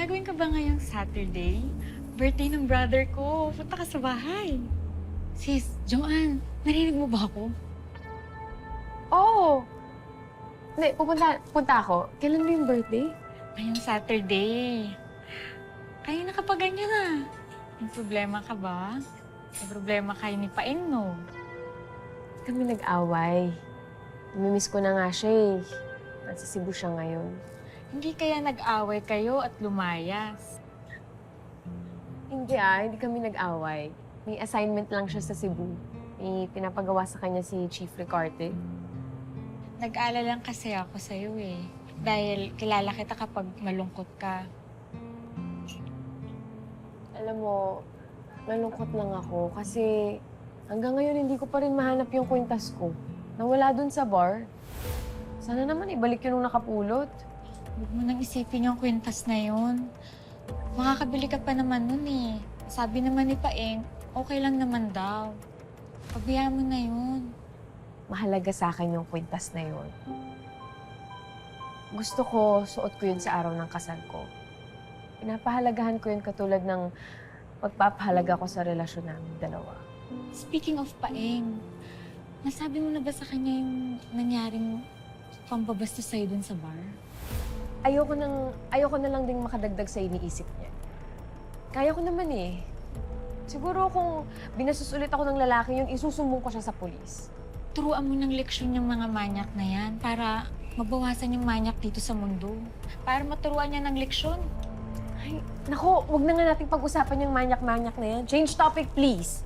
Gagawin ka ba ngayong Saturday? Birthday ng brother ko. Punta ka sa bahay. Sis, Joanne, narinig mo ba ako? Oo. Hindi, punta ako. Kailan mo yung birthday? Ngayong Saturday. Kayo nakapaganyan na. May problema ka ba? May problema kayo ni Paeng, no? Kami nag-away. Namimiss ko na nga siya eh. Nasa Cebu siya ngayon. Hindi kaya nag-away kayo at lumayas. Hindi kami nag-away. May assignment lang siya sa Cebu. May pinapagawa sa kanya si Chief Ricarte. Nag-alala lang kasi ako sa'yo eh. Dahil kilala kita kapag malungkot ka. Alam mo, malungkot lang ako kasi hanggang ngayon hindi ko pa rin mahanap yung kwintas ko. Nawala dun sa bar. Sana naman ibalik yun nung nakapulot. Huwag mo nang isipin yung kwintas na yun. Makakabili ka pa naman nun eh. Sabi naman ni Paeng, okay lang naman daw. Pabayaan mo na yun. Mahalaga sa akin yung kwintas na yun. Gusto ko, suot ko yun sa araw ng kasal ko. Pinapahalagahan ko yun katulad ng pagpapahalaga ko sa relasyon namin dalawa. Speaking of Paeng, nasabi mo na ba sa kanya yung nangyaring pambabasta sa'yo dun sa bar? Ayoko na lang ding makadagdag sa iniisip niya. Kaya ko naman eh. Siguro kung binasus ulit ako ng lalaki yun, isusumbong ko siya sa pulis. Turuan mo ng leksyon yung mga manyak na yan para mabawasan yung manyak dito sa mundo. Para maturuan niya ng leksyon. Ay, naku, wag na nga nating pag-usapan yung manyak-manyak na yan. Change topic, please.